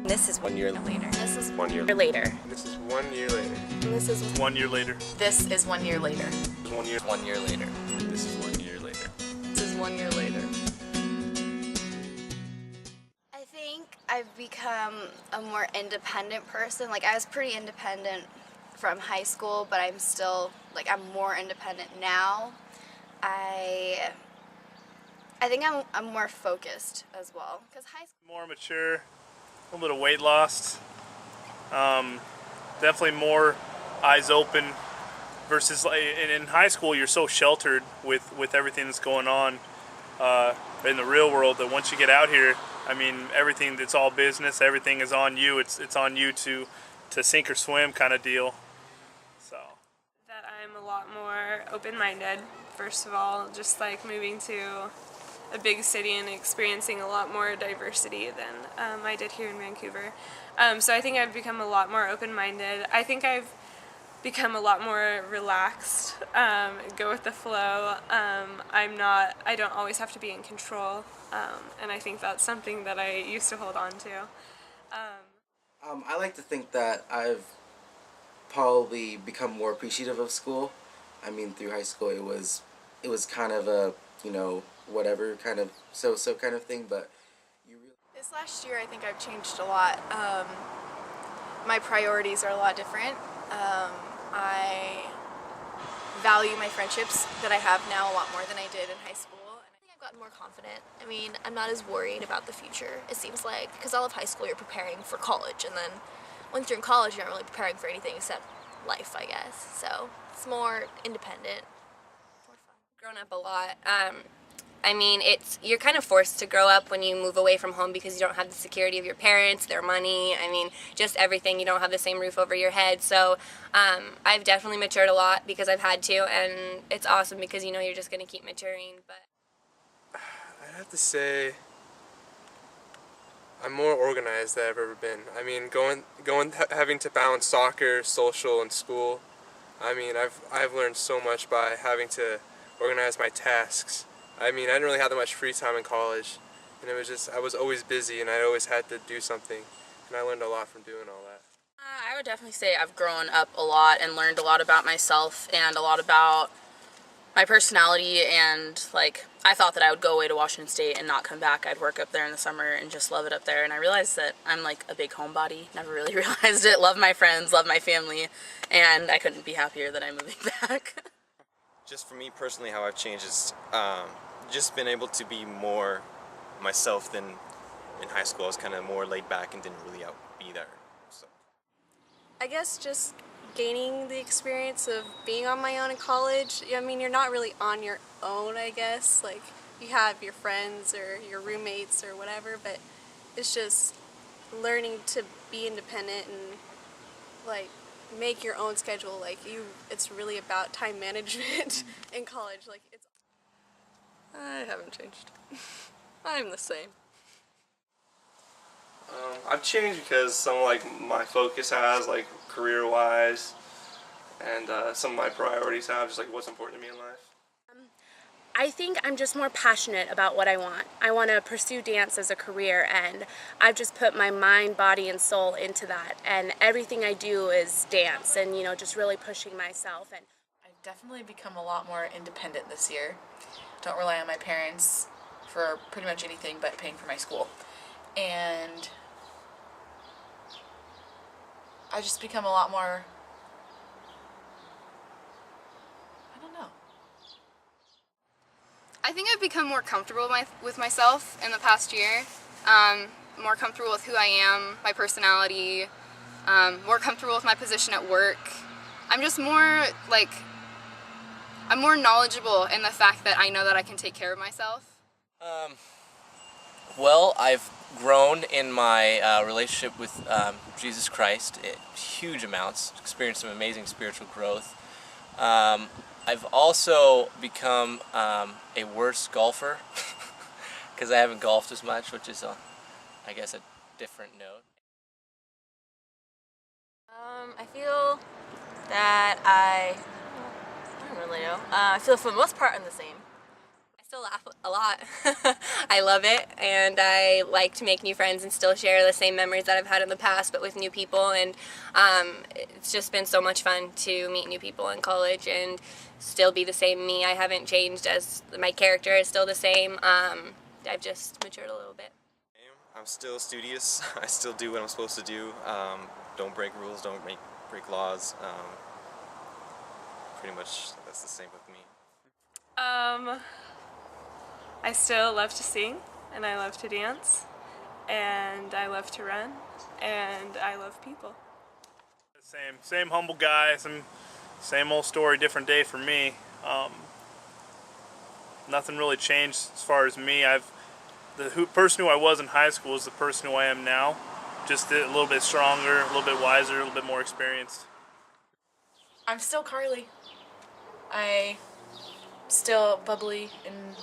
This is 1 year later. This is 1 year later. This is 1 year later. This is 1 year later. This is 1 year later. 1 year. 1 year later. This is 1 year later. This is 1 year later. I think I've become a more independent person. Like, I was pretty independent from high school, but I'm still, like, I'm more independent now. I think I'm more focused as well, because high school... More mature, a little bit of weight lost, definitely more eyes open versus like in high school you're so sheltered with everything that's going on in the real world that once you get out here, I mean, everything, it's all business, everything is on you, it's on you to sink or swim kind of deal. So that I'm a lot more open-minded, first of all, just like moving to a big city and experiencing a lot more diversity than I did here in Vancouver. So I think I've become a lot more open-minded. I think I've become a lot more relaxed, go with the flow. I don't always have to be in control, and I think that's something that I used to hold on to. I like to think that I've probably become more appreciative of school. I mean, through high school it was kind of a, you know, whatever kind of so kind of thing, but you really... This last year I think I've changed a lot. My priorities are a lot different. I value my friendships that I have now a lot more than I did in high school. I think I've gotten more confident. I mean, I'm not as worried about the future, it seems like, because all of high school you're preparing for college, and then once you're in college you're not really preparing for anything except life, I guess. So it's more independent, more fun. Grown up a lot. I mean, you're kind of forced to grow up when you move away from home because you don't have the security of your parents, their money, I mean, just everything. You don't have the same roof over your head. So I've definitely matured a lot because I've had to, and it's awesome because, you know, you're just going to keep maturing. But I'd have to say I'm more organized than I've ever been. I mean, having to balance soccer, social, and school. I mean, I've learned so much by having to organize my tasks. I mean, I didn't really have that much free time in college, and it was just, I was always busy and I always had to do something, and I learned a lot from doing all that. I would definitely say I've grown up a lot and learned a lot about myself and a lot about my personality, and like, I thought that I would go away to Washington State and not come back. I'd work up there in the summer and just love it up there, and I realized that I'm like a big homebody. Never really realized it. Love my friends, love my family, and I couldn't be happier that I'm moving back. Just for me personally, how I've changed is just been able to be more myself than in high school. I was kind of more laid back and didn't really be there. So I guess just gaining the experience of being on my own in college. I mean, you're not really on your own, I guess. Like, you have your friends or your roommates or whatever, but it's just learning to be independent and, like, make your own schedule. Like, it's really about time management in college. Like, I haven't changed. I'm the same. I've changed because some of like my focus has, like, career-wise, and some of my priorities have, just like what's important to me in life. I think I'm just more passionate about what I want. I want to pursue dance as a career, and I've just put my mind, body, and soul into that, and everything I do is dance and, you know, just really pushing myself. And I've definitely become a lot more independent this year. Don't rely on my parents for pretty much anything but paying for my school. And I just become a lot more, I don't know. I think I've become more comfortable with myself in the past year. More comfortable with who I am, my personality, more comfortable with my position at work. I'm just more, like, I'm more knowledgeable in the fact that I know that I can take care of myself. Well, I've grown in my relationship with Jesus Christ, huge amounts, experienced some amazing spiritual growth. I've also become a worse golfer because I haven't golfed as much, which is, I guess, a different note. I feel that I don't really know. I feel for the most part I'm the same. I Still laugh a lot. I love it, and I like to make new friends and still share the same memories that I've had in the past, but with new people. And it's just been so much fun to meet new people in college and still be the same me. I haven't changed, as my character is still the same. I've just matured a little bit. I'm still studious. I still do what I'm supposed to do. Don't break rules, don't break laws. Pretty much that's the same with me. I still love to sing, and I love to dance, and I love to run, and I love people. Same humble guy, same old story, different day for me. Nothing really changed as far as me. The person who I was in high school is the person who I am now. Just a little bit stronger, a little bit wiser, a little bit more experienced. I'm still Carly. I still bubbly, and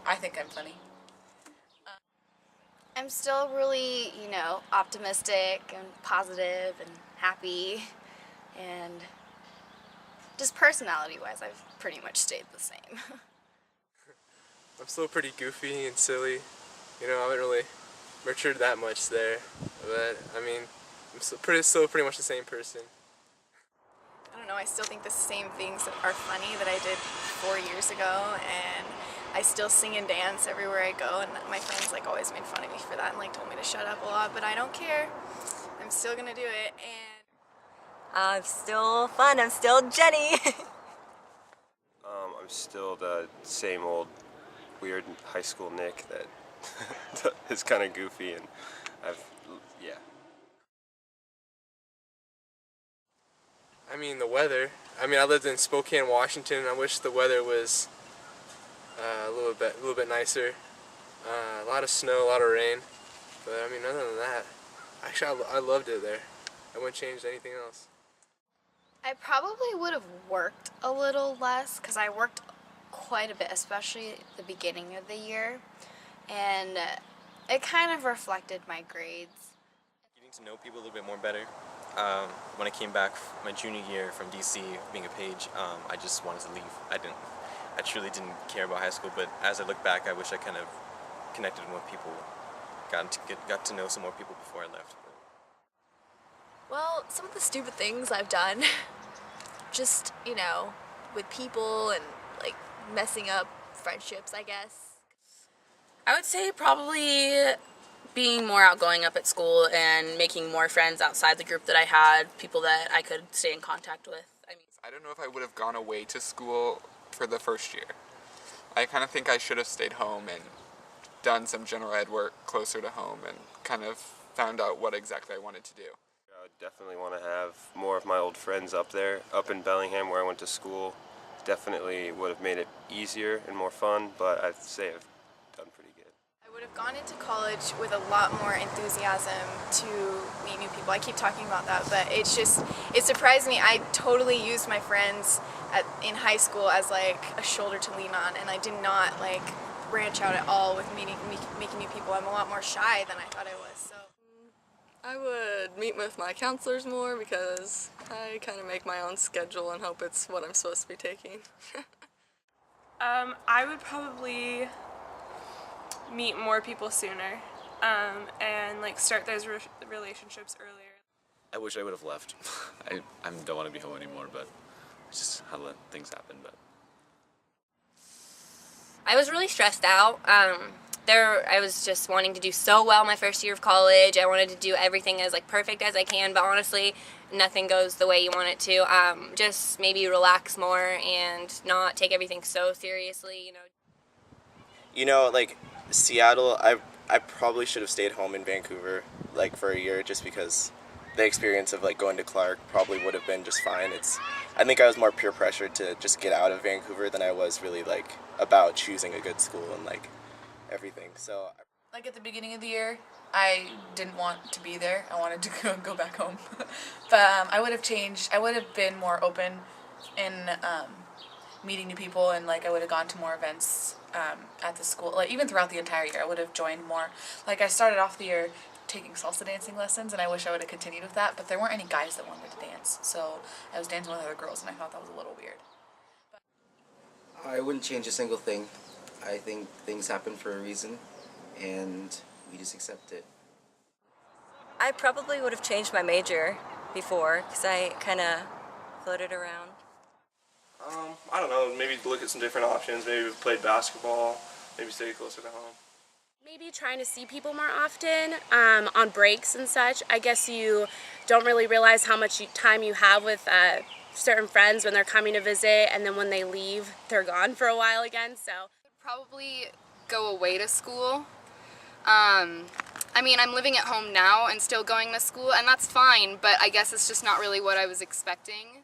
I think I'm funny. I'm still really, optimistic and positive and happy, and just personality-wise, I've pretty much stayed the same. I'm still pretty goofy and silly. I haven't really matured that much there, but I mean, I'm still pretty much the same person. I don't know, I still think the same things that are funny that I did 4 years ago, and I still sing and dance everywhere I go, and my friends always made fun of me for that and told me to shut up a lot, but I don't care. I'm still gonna do it, and I'm still fun. I'm still Jenny. I'm still the same old weird high school Nick that is kind of goofy, and yeah. I mean, the weather. I lived in Spokane, Washington, and I wish the weather was a little bit nicer. A lot of snow, a lot of rain, but I mean, other than that, actually, I loved it there. I wouldn't change anything else. I probably would have worked a little less, because I worked quite a bit, especially at the beginning of the year, and it kind of reflected my grades. Getting to know people a little bit more better. When I came back my junior year from DC, being a page, I just wanted to leave. I truly didn't care about high school, but as I look back, I wish I kind of connected with people, got to know some more people before I left. Well, some of the stupid things I've done, just, with people and, messing up friendships, I guess. I would say probably being more outgoing up at school and making more friends outside the group that I had, people that I could stay in contact with. I don't know if I would have gone away to school for the first year. I kind of think I should have stayed home and done some general ed work closer to home and kind of found out what exactly I wanted to do. I would definitely want to have more of my old friends up there, up in Bellingham where I went to school. Definitely would have made it easier and more fun, but I'd say I've done pretty good. I would have gone into college with a lot more enthusiasm to meet new people. I keep talking about that, but it surprised me. I totally used my friends in high school as a shoulder to lean on, and I did not branch out at all with making new people. I'm a lot more shy than I thought I was. So I would meet with my counselors more because I kind of make my own schedule and hope it's what I'm supposed to be taking. I would probably meet more people sooner, and start those relationships earlier. I wish I would have left. I don't want to be home anymore, but it's just how things happen. But I was really stressed out. I was just wanting to do so well my first year of college. I wanted to do everything as perfect as I can, but honestly, nothing goes the way you want it to. Just maybe relax more and not take everything so seriously. Seattle, I probably should have stayed home in Vancouver for a year, just because the experience of going to Clark probably would have been just fine. I think I was more peer pressured to just get out of Vancouver than I was really about choosing a good school and everything. So At the beginning of the year, I didn't want to be there. I wanted to go back home. But I would have changed. I would have been more open in meeting new people, and I would have gone to more events at the school. Even throughout the entire year, I would have joined more. I started off the year taking salsa dancing lessons, and I wish I would have continued with that, but there weren't any guys that wanted to dance, so I was dancing with other girls, and I thought that was a little weird. I wouldn't change a single thing. I think things happen for a reason, and we just accept it. I probably would have changed my major before because I kind of floated around. I don't know, maybe look at some different options, maybe play basketball, maybe stay closer to home. Maybe trying to see people more often on breaks and such. I guess you don't really realize how much time you have with certain friends when they're coming to visit, and then when they leave, they're gone for a while again. So probably go away to school. I mean, I'm living at home now and still going to school, and that's fine, but I guess it's just not really what I was expecting.